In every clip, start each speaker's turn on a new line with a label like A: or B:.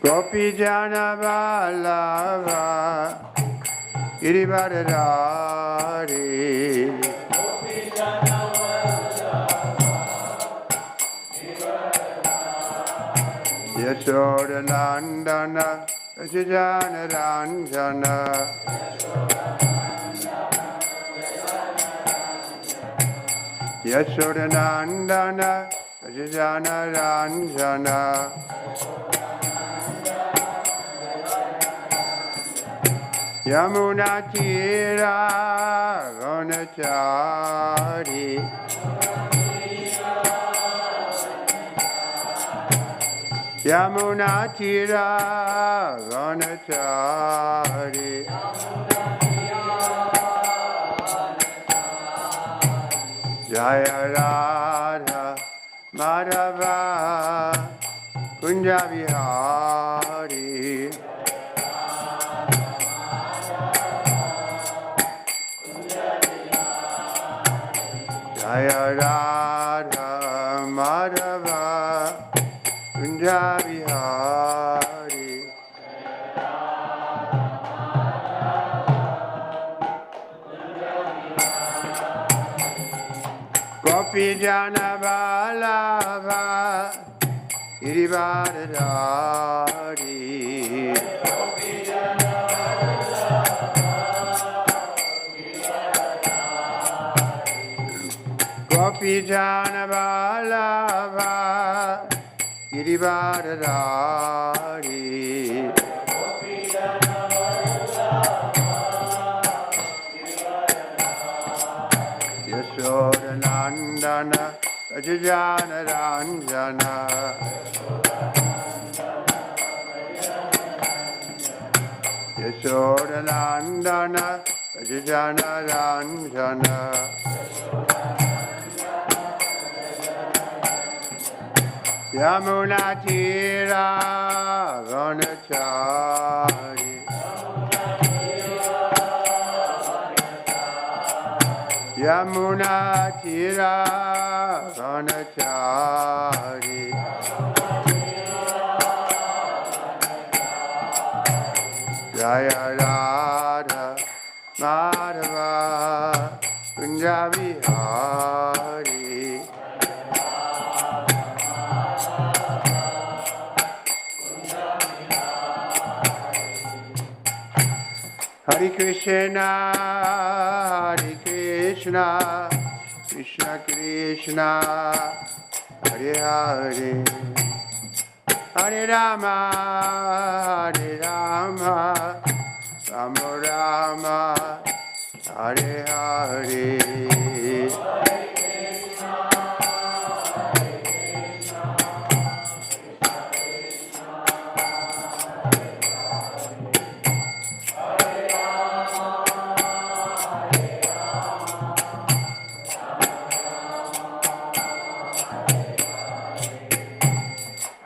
A: Gopijana Vallabha Girivaradhari Yashoda Nandana Vajjana Ranjana Yashoda Nandana Vajjana Ranjana Yamuna Tira Ganachari Yamuna Tira Ganachari Jaya Radha Madhava Kunja Vihari Jaya Radha Madhava Kunja Vihari Gopijana Vallabha Girivaradhari Gopijana Vallabha Girivaradhari Yashoda Nandana Vajjana Ranjana Yashoda Nandana Vajjana Ranjana Yamuna Tira Ganachari Yamuna Tira Ganachari Jaya Radha Madhava Kunja Vihari Hare Krishna, Krishna Krishna, Hare Hare, Hare Rama, Rama Rama, Hare Hare.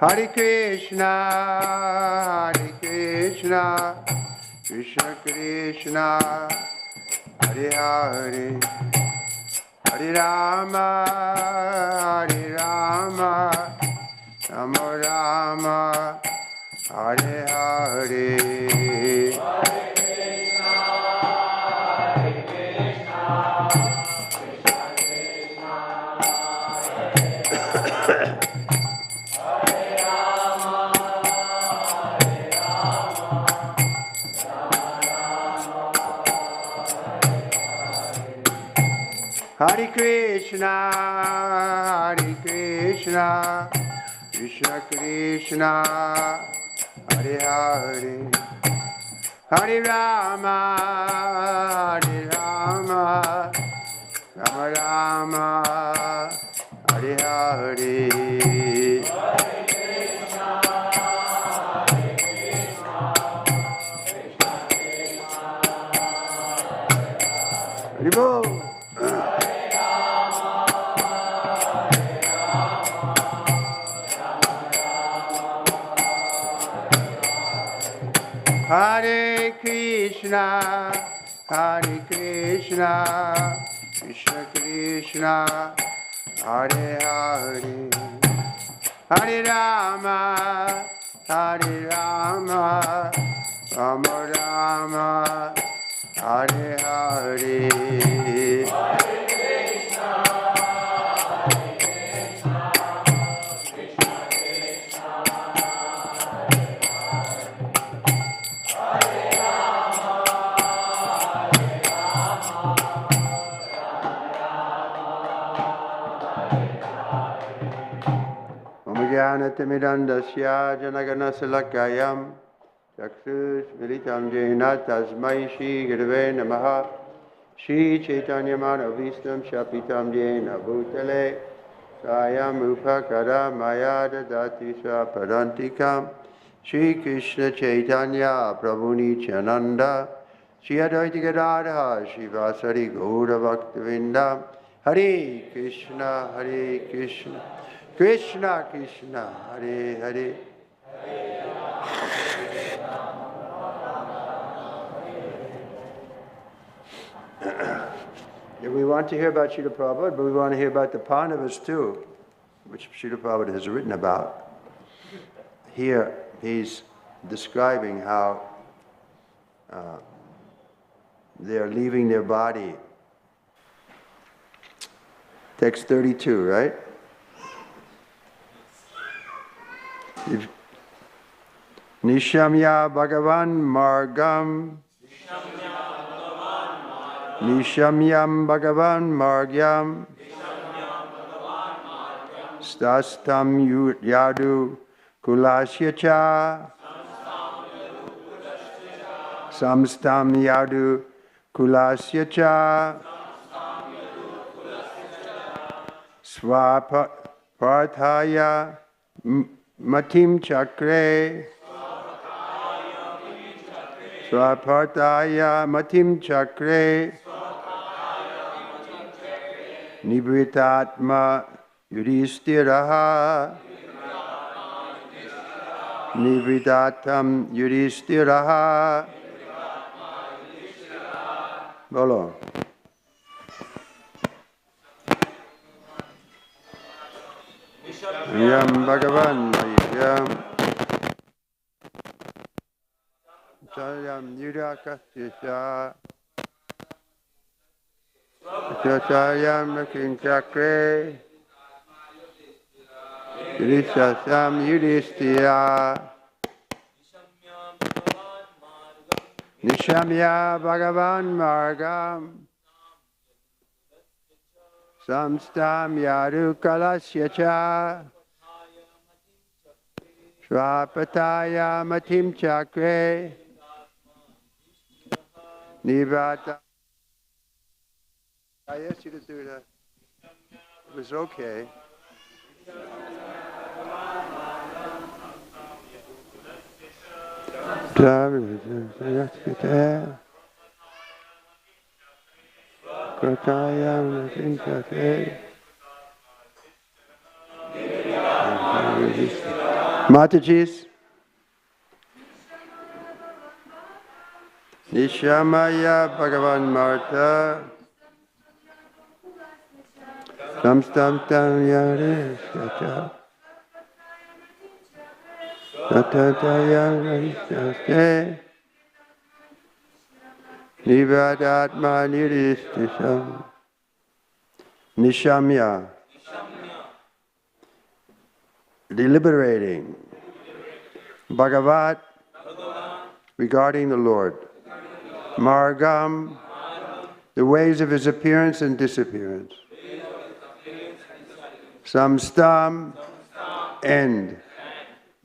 A: Hare Krishna, Krishna Krishna, Hare Hare, Hare Rama, Rama Rama, Hare Hare. Hare Krishna, Krishna Krishna, Hare Hare, Hare Rama, Rama Rama, Hare Hare. Hare Bol. Hare Krishna, Krishna, Hare Hare, Hare Rama, Hare Rama, Rama Rama, Hare Hare. Jnanatimidandasya Janaganasalakayam Chakshus Militam Jena Tasmai Shri Gurave Namaha Shri Chaitanya Manavistam Shapitam Jena Bhutale Sayam Upakara Maya Dadati Swapadantikam Shri Krishna Chaitanya Prabhu Nityananda Shri Advaita Gadadha Shri Vasari Gaura Bhaktavinda Hare Krishna Hare Krishna Krishna Krishna Hare Hare. We want to hear about Srila Prabhupada, but we want to hear about the Pandavas too, which Srila Prabhupada has written about. Here he's describing how they are leaving their body. Text 32, right? Nishamya Bhagavan Margam Nishamyam Bhagavan Margyam Stastam Yadu Kulasya Cha Samstam Yadu Kulasya Cha Swaparthaya Matim Chakre Swaparthaya Matim Chakre Nivritatma Yudhishthiraha Nivridatam Yudhishthiraha. Bolo. Yam Bhagavan Yam Saryam Yudhakasya Saryam Nakin Chakre Yudhishasam Yudhishthira Nishamya Bhagavan Margam Samstam Yadu Kalasya Cha Swapataya Matim Chakre Nivata. I asked you to do that. It was okay. Matajis. Nishamaya Bhagavan Martha Samstamtam Yadishkacha Natataya Yadishkacha Nivadatma Nidistisam. Nishamya, deliberating. Bhagavat, regarding the Lord. Margam, the ways of his appearance and disappearance. Samstam, end.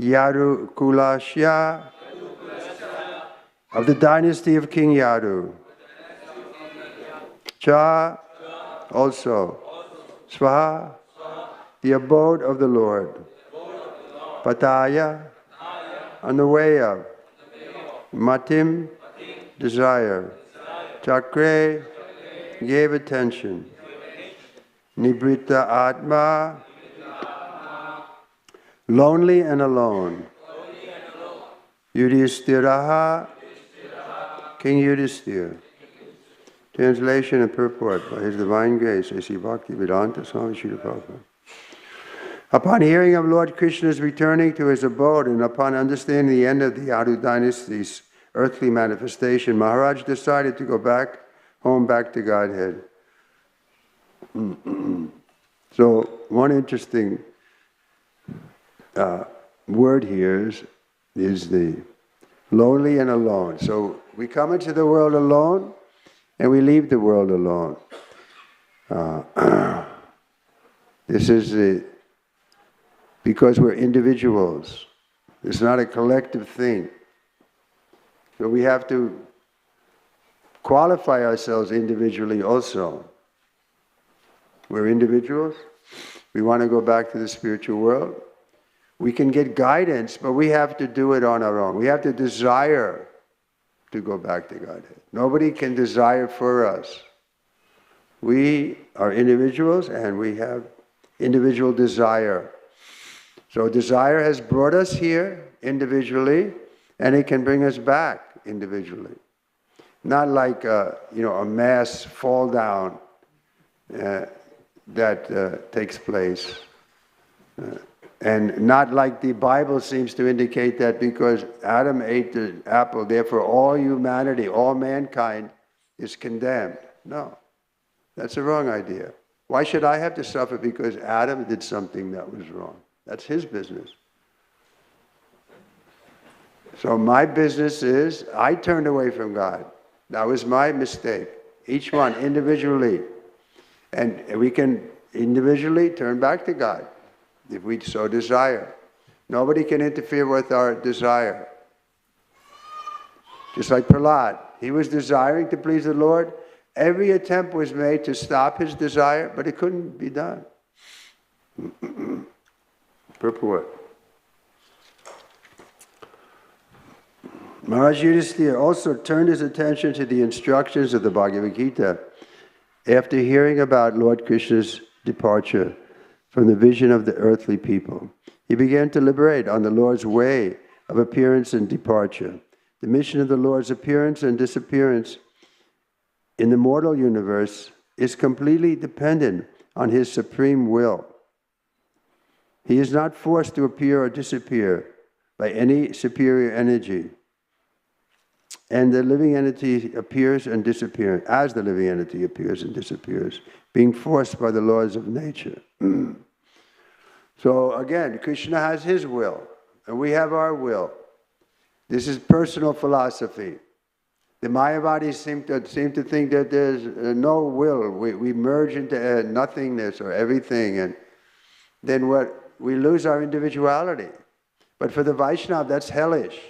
A: Yadu Kulashya, of the dynasty of King Yadu. Cha, also. Swaha, the abode of the Lord. Pataya, on the way of. Matim, desire. Chakre, gave attention. Nibrita Atma, lonely and alone. Yudhishthiraha, King Yudhishthira. Translation and purport by His Divine Grace, A.C. Bhaktivedanta Swami Srila Prabhupada. Upon hearing of Lord Krishna's returning to his abode and upon understanding the end of the Yadu dynasty's earthly manifestation, Maharaj decided to go back home, back to Godhead. So one interesting word here is the lowly and alone. So we come into the world alone and we leave the world alone. This is because we're individuals. It's not a collective thing. So we have to qualify ourselves individually also. We're individuals. We want to go back to the spiritual world. We can get guidance, but we have to do it on our own. We have to desire to go back to Godhead. Nobody can desire for us. We are individuals and we have individual desire. So desire has brought us here individually, and it can bring us back individually. Not like a mass fall down that takes place. And not like the Bible seems to indicate that because Adam ate the apple, therefore all humanity, all mankind is condemned. No, that's a wrong idea. Why should I have to suffer because Adam did something that was wrong? That's his business. So my business is, I turned away from God. That was my mistake. Each one individually. And we can individually turn back to God if we so desire. Nobody can interfere with our desire. Just like Prahlad, he was desiring to please the Lord. Every attempt was made to stop his desire, but it couldn't be done. Purport. Maharaj Yudhisthira also turned his attention to the instructions of the Bhagavad Gita after hearing about Lord Krishna's departure from the vision of the earthly people. He began to deliberate on the Lord's way of appearance and departure. The mission of the Lord's appearance and disappearance in the mortal universe is completely dependent on His supreme will. He is not forced to appear or disappear by any superior energy. And the living entity appears and disappears, as the living entity appears and disappears, being forced by the laws of nature. So again, Krishna has his will, and we have our will. This is personal philosophy. The Mayavadis seem to think that there's no will. We merge into nothingness or everything, and then we lose our individuality. But for the Vaishnava, that's hellish.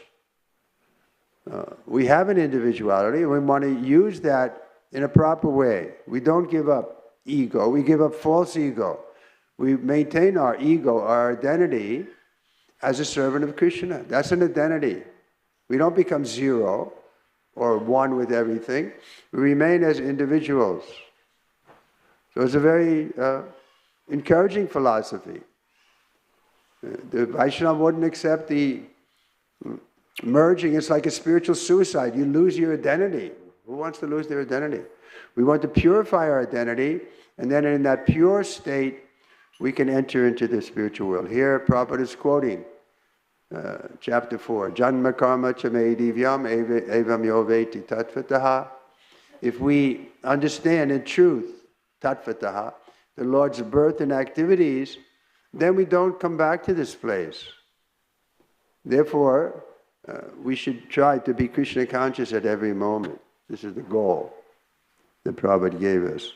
A: We have an individuality, and we want to use that in a proper way. We don't give up ego, we give up false ego. We maintain our ego, our identity, as a servant of Krishna. That's an identity. We don't become zero or one with everything. We remain as individuals. So it's a very encouraging philosophy. The Vaishnava wouldn't accept the merging. It's like a spiritual suicide. You lose your identity. Who wants to lose their identity? We want to purify our identity, and then in that pure state, we can enter into the spiritual world. Here, Prabhupada is quoting chapter 4, Janma karma chame divyam evam yo veti tattvataha. If we understand in truth, tattvataha, the Lord's birth and activities, then we don't come back to this place. Therefore, we should try to be Krishna conscious at every moment. This is the goal that Prabhupada gave us.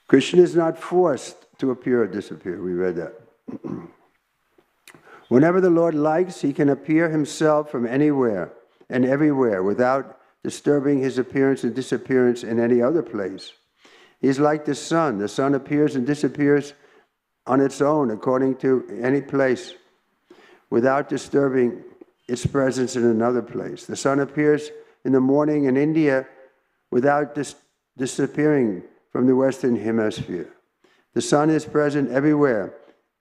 A: Krishna is not forced to appear or disappear. We read that. Whenever the Lord likes, He can appear Himself from anywhere and everywhere without disturbing His appearance and disappearance in any other place. He is like the sun. The sun appears and disappears on its own according to any place without disturbing its presence in another place. The sun appears in the morning in India without disappearing from the Western Hemisphere. The sun is present everywhere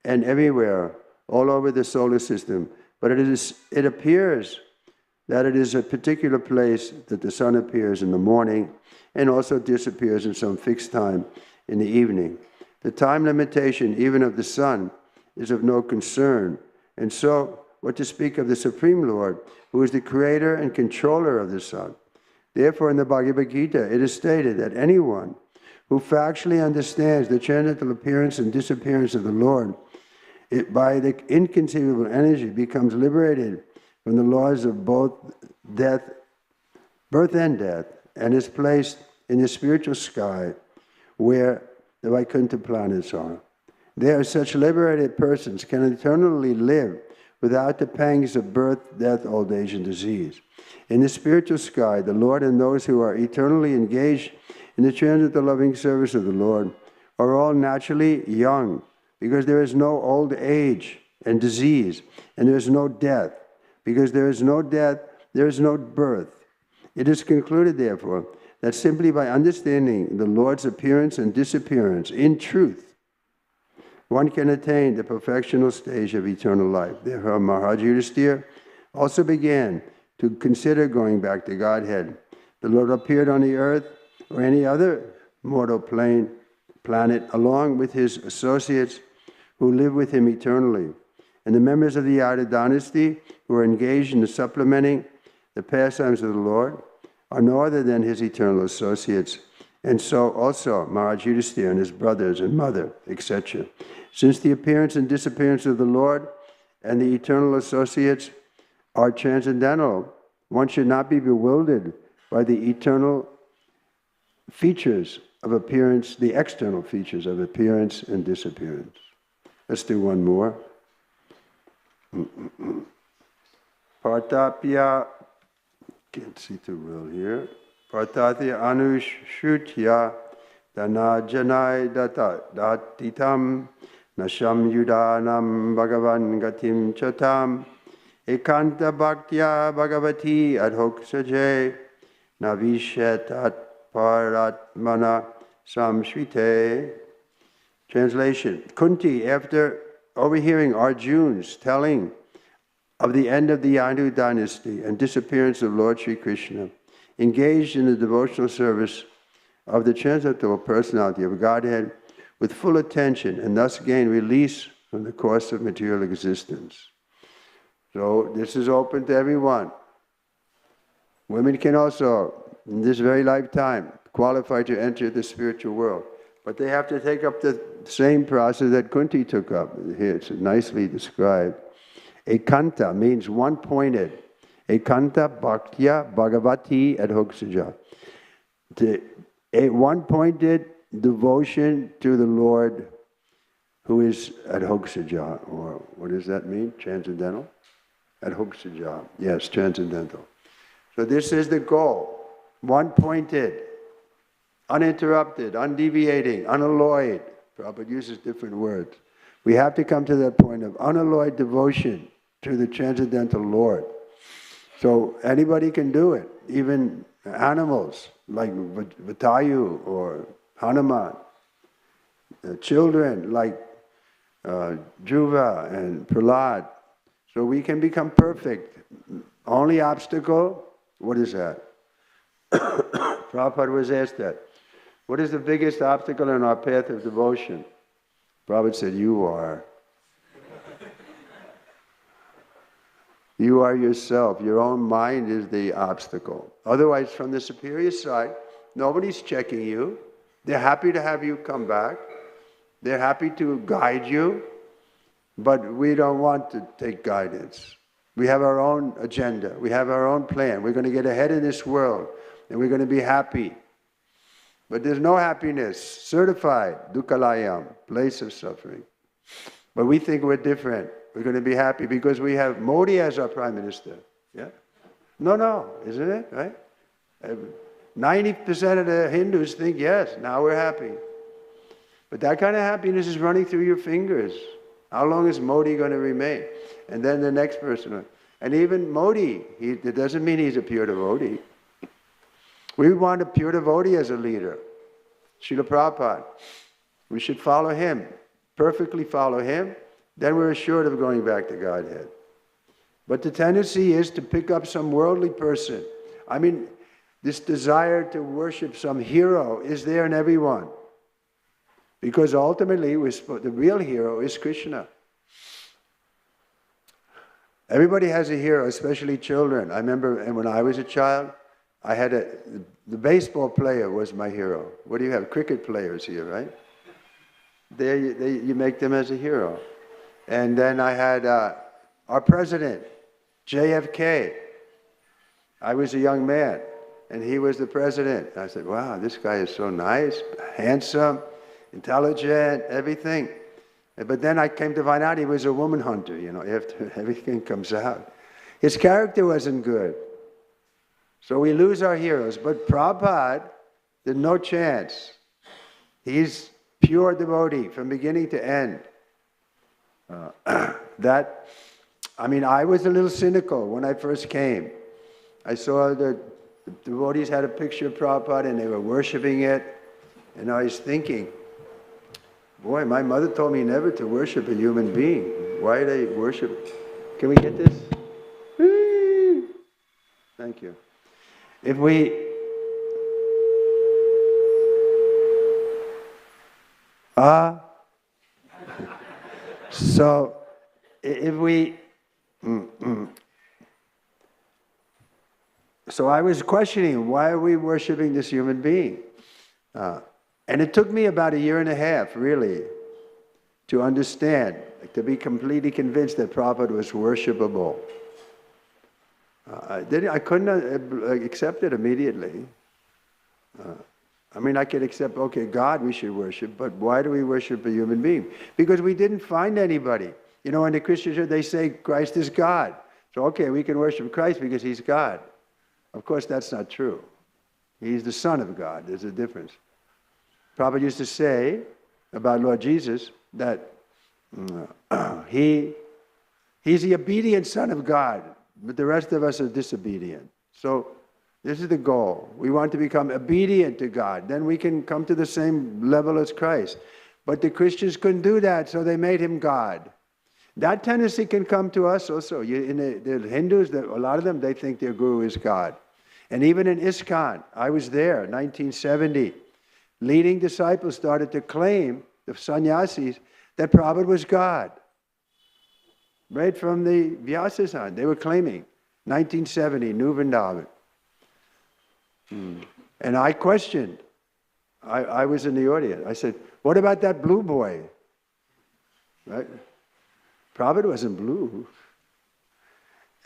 A: and everywhere, all over the solar system, but it appears that it is a particular place that the sun appears in the morning and also disappears in some fixed time in the evening. The time limitation, even of the sun, is of no concern. And so, what to speak of the Supreme Lord, who is the creator and controller of the sun? Therefore, in the Bhagavad Gita, it is stated that anyone who factually understands the transcendental appearance and disappearance of the Lord, by the inconceivable energy, becomes liberated from the laws of both birth and death, and is placed in the spiritual sky where the Vaikuntha planets are. There, such liberated persons can eternally live without the pangs of birth, death, old age, and disease. In the spiritual sky, the Lord and those who are eternally engaged in the transcendental loving service of the Lord are all naturally young, because there is no old age and disease, and there is no death. Because there is no death, there is no birth. It is concluded, therefore, that simply by understanding the Lord's appearance and disappearance in truth, one can attain the perfectional stage of eternal life. Therefore, Maharaj Yudhisthira also began to consider going back to Godhead. The Lord appeared on the earth or any other mortal planet along with his associates who live with him eternally. And the members of the Yadu dynasty who are engaged in supplementing the pastimes of the Lord are no other than his eternal associates. And so also Maharaj Yudhisthira and his brothers and mother, etc. Since the appearance and disappearance of the Lord and the eternal associates are transcendental, one should not be bewildered by the eternal features of appearance, the external features of appearance and disappearance. Let's do one more. Partapya, can't see too well here. Partapya anushutya danajanai datitam nasham yudanam bhagavan gatim chatam ekanta bhaktya bhagavati adhoksaje navishetat paratmana samshvite. Translation. Kunti, after overhearing Arjuna's telling of the end of the Yadu dynasty and disappearance of Lord Sri Krishna, engaged in the devotional service of the transcendental personality of Godhead with full attention, and thus gained release from the course of material existence. So this is open to everyone. Women can also, in this very lifetime, qualify to enter the spiritual world. But they have to take up the same process that Kunti took up. Here it's nicely described. Ekanta means one-pointed. Ekanta bhaktya bhagavati adhoksaja. A one-pointed devotion to the Lord who is adhoksaja. Or what does that mean? Transcendental? Adhoksaja. Yes, transcendental. So this is the goal. One-pointed. Uninterrupted, undeviating, unalloyed. Prabhupada uses different words. We have to come to that point of unalloyed devotion to the transcendental Lord. So anybody can do it, even animals like Vatayu or Hanuman, children like Dhruva and Prahlad. So we can become perfect. Only obstacle, what is that? Prabhupada was asked that. What is the biggest obstacle in our path of devotion? Prabhupada said, you are. You are yourself. Your own mind is the obstacle. Otherwise, from the superior side, nobody's checking you. They're happy to have you come back. They're happy to guide you. But we don't want to take guidance. We have our own agenda. We have our own plan. We're going to get ahead in this world. And we're going to be happy. But there's no happiness. Certified, dukkhalayam, place of suffering. But we think we're different. We're going to be happy because we have Modi as our Prime Minister. Yeah? No, isn't it? Right? 90% of the Hindus think, yes, now we're happy. But that kind of happiness is running through your fingers. How long is Modi going to remain? And then the next person. And even Modi, it doesn't mean he's a pure devotee. We want a pure devotee as a leader. Srila Prabhupada. We should follow him, perfectly follow him. Then we're assured of going back to Godhead. But the tendency is to pick up some worldly person. I mean, this desire to worship some hero is there in everyone. Because ultimately, the real hero is Krishna. Everybody has a hero, especially children. I remember when I was a child, I had the baseball player was my hero. What do you have? Cricket players here, right? There you make them as a hero. And then I had our president, JFK. I was a young man, and he was the president. I said, wow, this guy is so nice, handsome, intelligent, everything. But then I came to find out he was a woman hunter, after everything comes out. His character wasn't good. So we lose our heroes. But Prabhupada, there's no chance. He's pure devotee from beginning to end. I was a little cynical when I first came. I saw the devotees had a picture of Prabhupada and they were worshiping it. And I was thinking, boy, my mother told me never to worship a human being. Why do they worship? Can we get this? Thank you. If we... So, if we... So I was questioning, why are we worshiping this human being? And it took me about 1.5 years, really, to understand, to be completely convinced that Prabhupada was worshipable. I couldn't accept it immediately. I could accept, okay, God we should worship, but why do we worship a human being? Because we didn't find anybody. In the Christian church, they say Christ is God. So, okay, we can worship Christ because He's God. Of course, that's not true. He's the Son of God. There's a difference. Prabhupada used to say about Lord Jesus that He's the obedient Son of God, but the rest of us are disobedient. So this is the goal. We want to become obedient to God. Then we can come to the same level as Christ. But the Christians couldn't do that, so they made Him God. That tendency can come to us also. In the Hindus, a lot of them, they think their guru is God. And even in ISKCON, I was there, 1970. Leading disciples started to claim, the sannyasis, that Prabhupada was God. Right from the Vyasasana, they were claiming, 1970, New Vrindavan. And I questioned. I was in the audience. I said, what about that blue boy? Right? Prabhupada wasn't blue.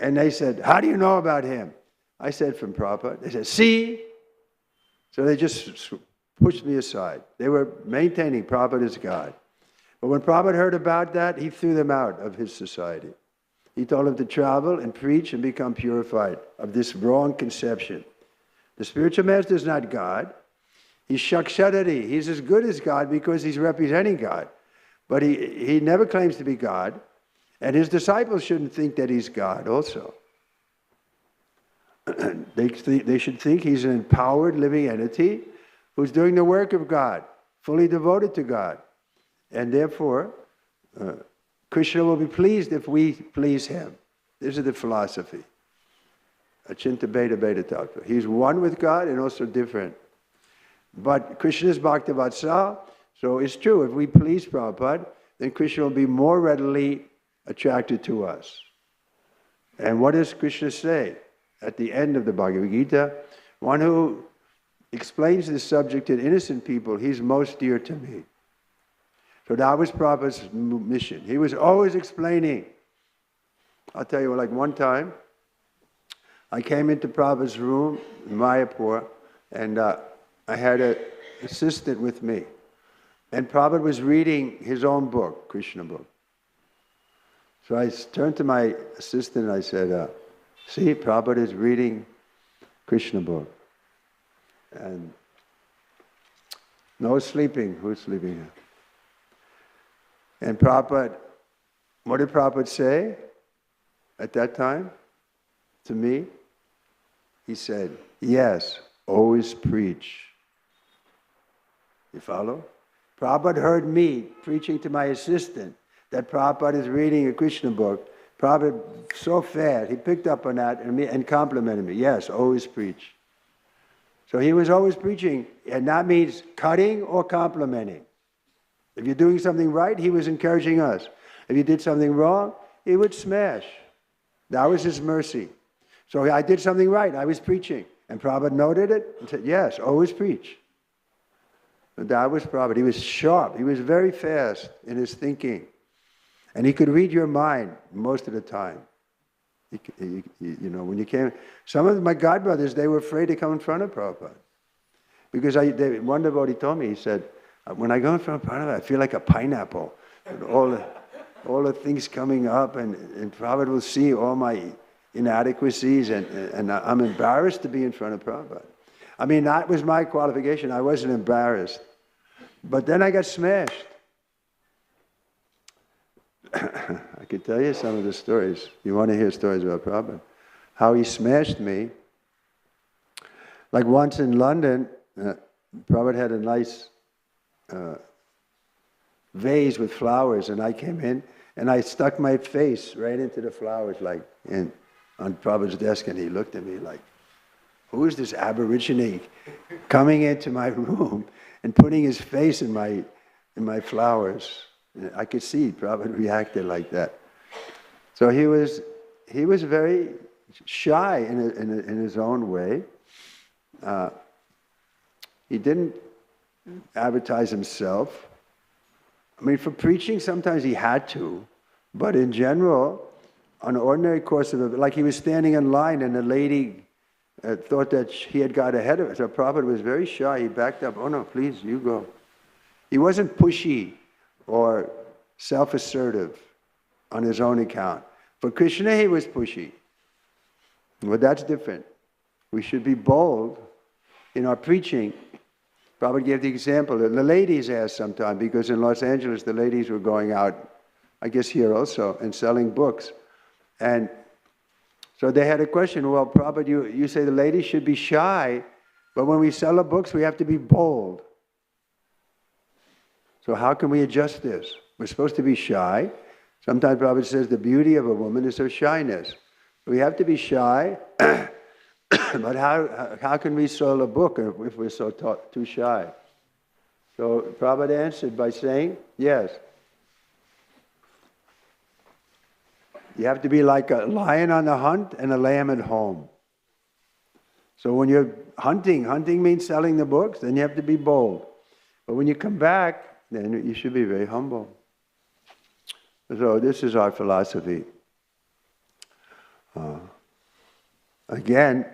A: And they said, how do you know about him? I said, from Prabhupada. They said, see? So they just pushed me aside. They were maintaining Prabhupada as God. But when Prabhupada heard about that, he threw them out of his society. He told them to travel and preach and become purified of this wrong conception. The spiritual master is not God. He's Shakshadari. He's as good as God because he's representing God. But he never claims to be God. And his disciples shouldn't think that he's God also. They should think he's an empowered living entity who's doing the work of God, fully devoted to God. And therefore, Krishna will be pleased if we please him. This is the philosophy. Achinta Beta Beta Tattva. He's one with God and also different. But Krishna is Bhaktivatsal, so it's true. If we please Prabhupada, then Krishna will be more readily attracted to us. And what does Krishna say at the end of the Bhagavad Gita? One who explains this subject to innocent people, he's most dear to me. So that was Prabhupada's mission. He was always explaining. I'll tell you, like one time, I came into Prabhupada's room in Mayapur, and I had an assistant with me. And Prabhupada was reading his own book, Krishna book. So I turned to my assistant and I said, see, Prabhupada is reading Krishna book. And no sleeping. Who's sleeping here? And Prabhupada, what did Prabhupada say at that time to me? He said, yes, always preach. You follow? Prabhupada heard me preaching to my assistant that Prabhupada is reading a Krishna book. Prabhupada, so fast, he picked up on that and complimented me. Yes, always preach. So he was always preaching, and that means cutting or complimenting. If you're doing something right, he was encouraging us. If you did something wrong, he would smash. That was his mercy. So I did something right, I was preaching. And Prabhupada noted it and said, yes, always preach. But that was Prabhupada. He was sharp. He was very fast in his thinking. And he could read your mind most of the time. When you came, some of my godbrothers, they were afraid to come in front of Prabhupada. Because one devotee told me, he said, when I go in front of Prabhupada, I feel like a pineapple. And all the things coming up, and Prabhupada will see all my inadequacies, and I'm embarrassed to be in front of Prabhupada. I mean, that was my qualification. I wasn't embarrassed. But then I got smashed. I could tell you some of the stories. You want to hear stories about Prabhupada? How he smashed me. Like once in London, Prabhupada had a nice vase with flowers, and I came in, and I stuck my face right into the flowers, like on Prabhupada's desk, and he looked at me like, who is this aborigine coming into my room and putting his face in my flowers? And I could see Prabhupada reacted like that. So he was very shy in his own way. He didn't advertise himself. I mean, for preaching, sometimes he had to, but in general, on an ordinary course of it, like he was standing in line and the lady thought that he had got ahead of it. So Prabhupada was very shy. He backed up. Oh no, please, you go. He wasn't pushy or self-assertive on his own account. For Krishna, he was pushy. But that's different. We should be bold in our preaching. Prabhupada gave the example that the ladies asked sometime, because in Los Angeles the ladies were going out, I guess here also, and selling books. And so they had a question, well, Prabhupada, you say the ladies should be shy, but when we sell the books we have to be bold. So how can we adjust this? We're supposed to be shy. Sometimes Prabhupada says the beauty of a woman is her shyness. We have to be shy. But how can we sell a book if we're so too shy? So Prabhupada answered by saying, yes. You have to be like a lion on the hunt and a lamb at home. So when you're hunting means selling the books, then you have to be bold. But when you come back, then you should be very humble. So this is our philosophy. Again,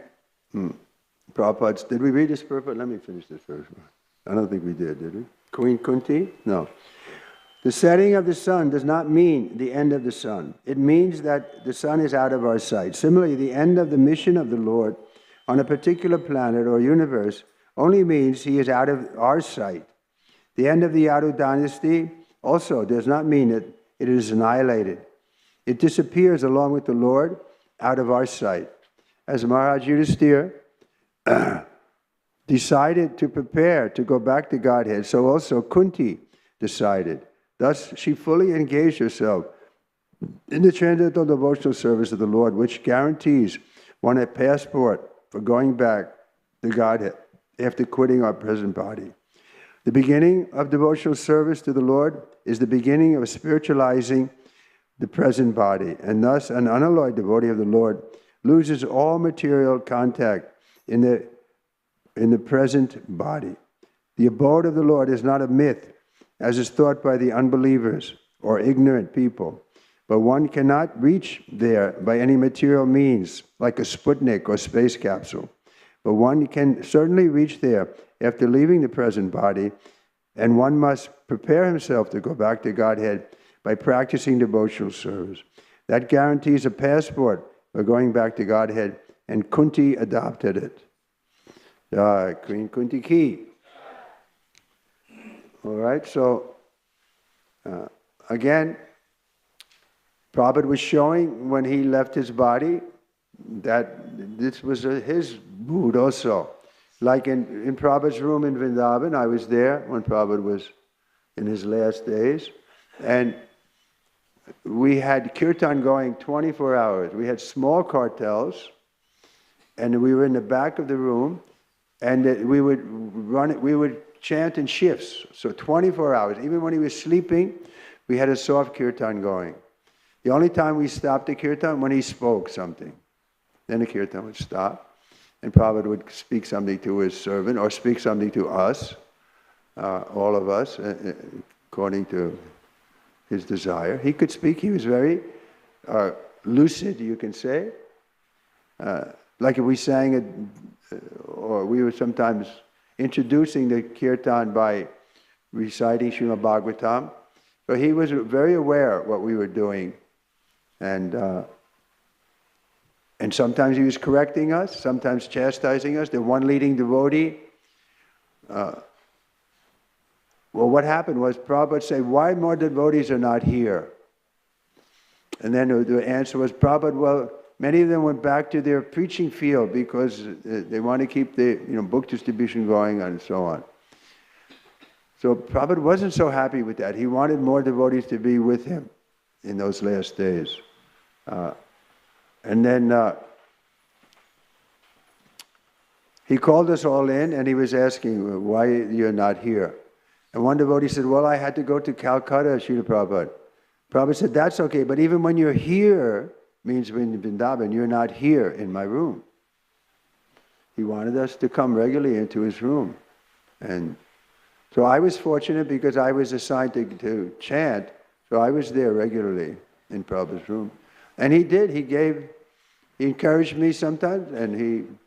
A: Prabhupada, did we read this purport? Let me finish this first one. I don't think we did we? Queen Kunti? No. The setting of the sun does not mean the end of the sun. It means that the sun is out of our sight. Similarly, the end of the mission of the Lord on a particular planet or universe only means he is out of our sight. The end of the Yadu dynasty also does not mean that it is annihilated. It disappears along with the Lord out of our sight. As Maharaj Yudhisthira decided to prepare to go back to Godhead, so also Kunti decided. Thus, she fully engaged herself in the transcendental devotional service of the Lord, which guarantees one a passport for going back to Godhead after quitting our present body. The beginning of devotional service to the Lord is the beginning of spiritualizing the present body, and thus an unalloyed devotee of the Lord loses all material contact in the present body. The abode of the Lord is not a myth, as is thought by the unbelievers or ignorant people, but one cannot reach there by any material means, like a Sputnik or space capsule. But one can certainly reach there after leaving the present body, and one must prepare himself to go back to Godhead by practicing devotional service. That guarantees a passport for going back to Godhead, and Kunti adopted it. Queen Kunti Ki. All right, so again, Prabhupada was showing when he left his body that this was his mood also. Like in Prabhupada's room in Vrindavan, I was there when Prabhupada was in his last days, and we had kirtan going 24 hours. We had small cartels, and we were in the back of the room, and we would run it. We would chant in shifts, so 24 hours. Even when he was sleeping, we had a soft kirtan going. The only time we stopped the kirtan when he spoke something. Then the kirtan would stop, and Prabhupada would speak something to his servant or speak something to us, all of us, according to his desire. He could speak. He was very lucid, you can say. Like if we sang it, or we were sometimes introducing the kirtan by reciting Srimad Bhagavatam. So he was very aware of what we were doing. And sometimes he was correcting us, sometimes chastising us. The one leading devotee, well, what happened was Prabhupada said, why more devotees are not here? And then the answer was, Prabhupada, well, many of them went back to their preaching field because they want to keep the book distribution going and so on. So Prabhupada wasn't so happy with that. He wanted more devotees to be with him in those last days. And then he called us all in and he was asking, why you're not here? And one devotee said, well, I had to go to Calcutta, Srila Prabhupada. Prabhupada said, that's okay, but even when you're here, means in Vrindavan, you're not here in my room. He wanted us to come regularly into his room. And so I was fortunate because I was assigned to chant, so I was there regularly in Prabhupada's room. And he did, he encouraged me sometimes, and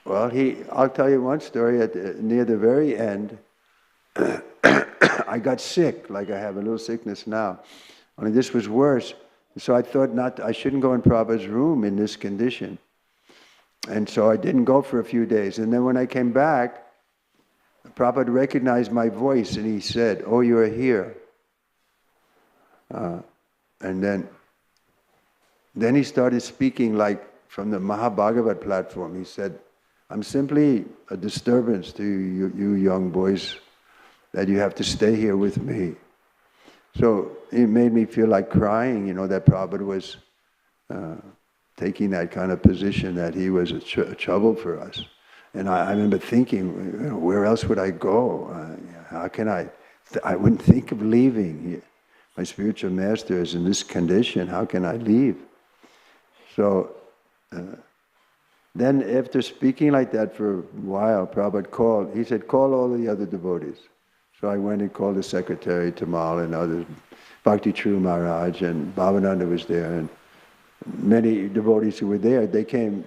A: I'll tell you one story, near the very end, I got sick, like I have a little sickness now. Only this was worse. So I thought I shouldn't go in Prabhupada's room in this condition. And so I didn't go for a few days. And then when I came back, Prabhupada recognized my voice and he said, oh, you're here. And then he started speaking like from the Mahabhagavat platform. He said, I'm simply a disturbance to you young boys that you have to stay here with me. So it made me feel like crying, that Prabhupada was taking that kind of position, that he was a trouble for us. And I remember thinking, where else would I go? How can I wouldn't think of leaving. My spiritual master is in this condition, how can I leave? So then after speaking like that for a while, Prabhupada called, he said, call all the other devotees. So I went and called the secretary, Tamal, and others, Bhakti Trivikram Maharaj, and Bhavananda was there, and many devotees who were there, we came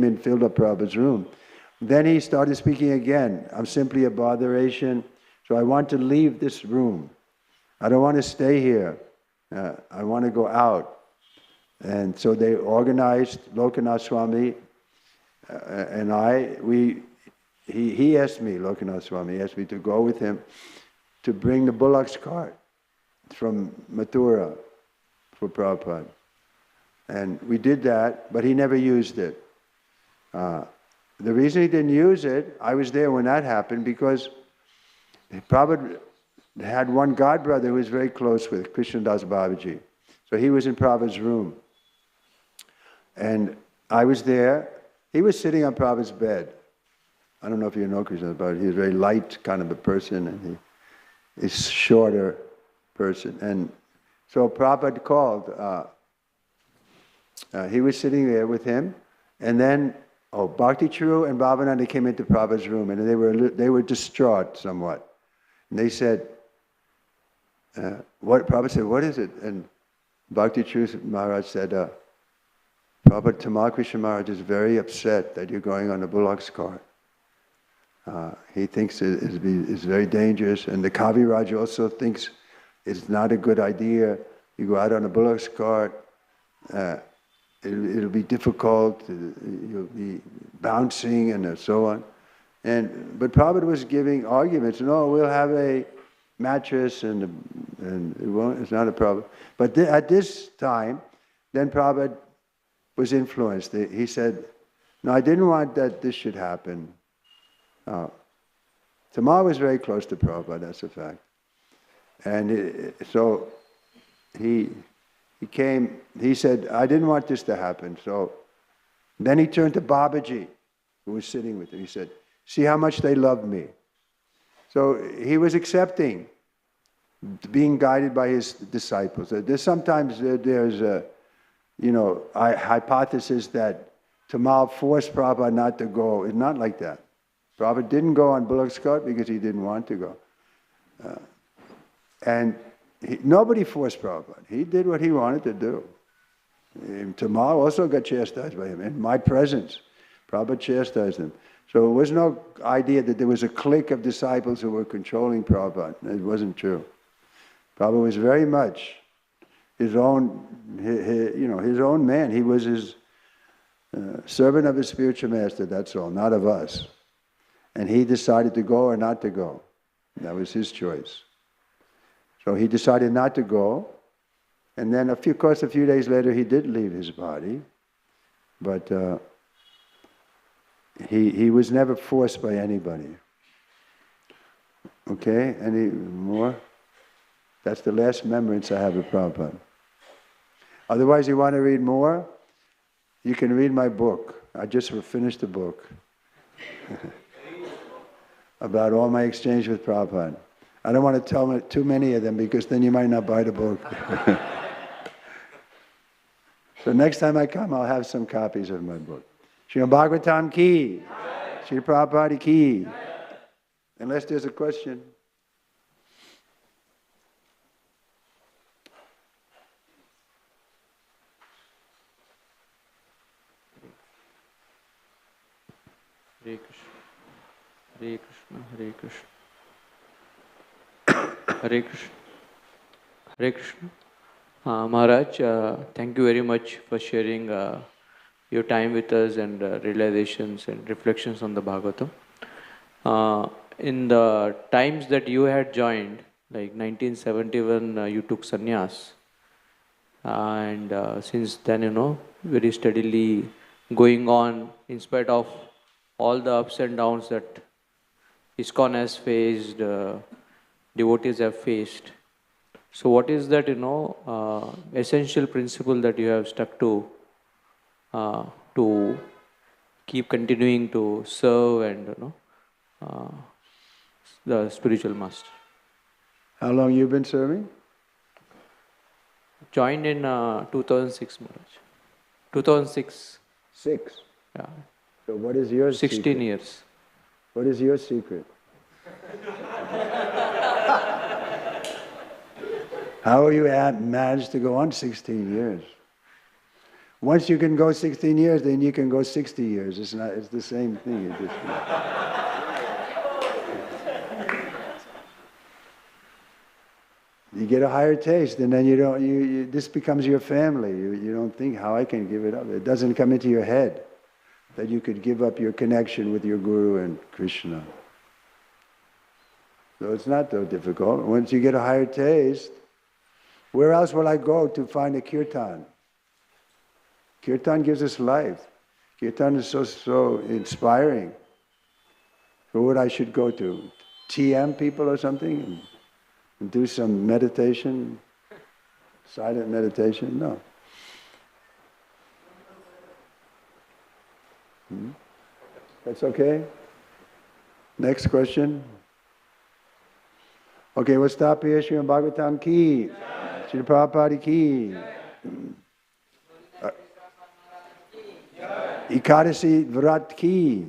A: in, filled up Prabhupada's room. Then he started speaking again, I'm simply a botheration, so I want to leave this room. I don't want to stay here. I want to go out. And so they organized, Gopinath Swami and he asked me, Gopinath Swami asked me to go with him to bring the bullock's cart from Mathura for Prabhupada. And we did that, but he never used it. The reason he didn't use it, I was there when that happened, because Prabhupada had one godbrother who was very close with, Krishnadas Babaji. So he was in Prabhupada's room. And I was there. He was sitting on Prabhupada's bed. I don't know if you know Krishnadas Babaji. He's a very light kind of a person, and he's a shorter person. And so Prabhupada called. He was sitting there with him, and then Bhakti Churu and Bhavananda came into Prabhupada's room, and they were distraught somewhat. And they said, Prabhupada said, what is it? And Bhakti Churu Maharaj said, Prabhupada, Tamal Krishna Maharaj is very upset that you're going on the bullock's cart. He thinks it's very dangerous, and the Kaviraj also thinks it's not a good idea. You go out on a bullock's cart, it'll be difficult, you'll be bouncing and so on. But Prabhupada was giving arguments, no, we'll have a mattress and it's not a problem. But at this time, then Prabhupada was influenced. He said, no, I didn't want that this should happen. Tamal was very close to Prabhupada, that's a fact. And so he came, he said, I didn't want this to happen. So then he turned to Babaji, who was sitting with him. He said, see how much they love me. So he was accepting being guided by his disciples. Sometimes there's a, hypothesis that Tamal forced Prabhupada not to go. It's not like that. Prabhupada didn't go on Bullock's cart because he didn't want to go. Nobody forced Prabhupada. He did what he wanted to do. Tamal also got chastised by him. In my presence, Prabhupada chastised him. So it was no idea that there was a clique of disciples who were controlling Prabhupada. It wasn't true. Prabhupada was very much his own man. He was his servant of his spiritual master, that's all, not of us. And he decided to go or not to go. That was his choice. So he decided not to go. And then, of course, a few days later, he did leave his body. But he was never forced by anybody. Okay, any more? That's the last remembrance I have of Prabhupada. Otherwise, you want to read more? You can read my book. I just finished the book about all my exchange with Prabhupada. I don't want to tell too many of them because then you might not buy the book. So next time I come, I'll have some copies of my book. Srimad Bhagavatam ki, Sri Prabhupada ki. Unless there's a question.
B: Hare Krishna, Hare Krishna, Hare Krishna, Hare Krishna, Hare Krishna. Maharaj, thank you very much for sharing your time with us and realizations and reflections on the Bhagavatam. In the times that you had joined, like 1971, you took sannyas, and since then, very steadily going on in spite of all the ups and downs that ISKCON has faced, devotees have faced. So what is that, essential principle that you have stuck to keep continuing to serve and, the spiritual master?
A: How long you been serving?
B: Joined in 2006, Maharaj. 2006.
A: 6?
B: Yeah.
A: So what is your
B: 16
A: secret?
B: years.
A: What is your secret? How will you manage to go on 16 years? Once you can go 16 years, then you can go 60 years. It's the same thing. You get a higher taste, and then this becomes your family. You don't think how I can give it up. It doesn't come into your head that you could give up your connection with your Guru and Krishna. So it's not so difficult. Once you get a higher taste, where else will I go to find a kirtan? Kirtan gives us life. Kirtan is so inspiring. So what I should go to? TM people or something? And do some meditation? Silent meditation? No. That's okay? Next question. Okay, we'll stop here. Srimad Bhagavatam ki. Srila Prabhupada ki. Ekadasi Vrat ki.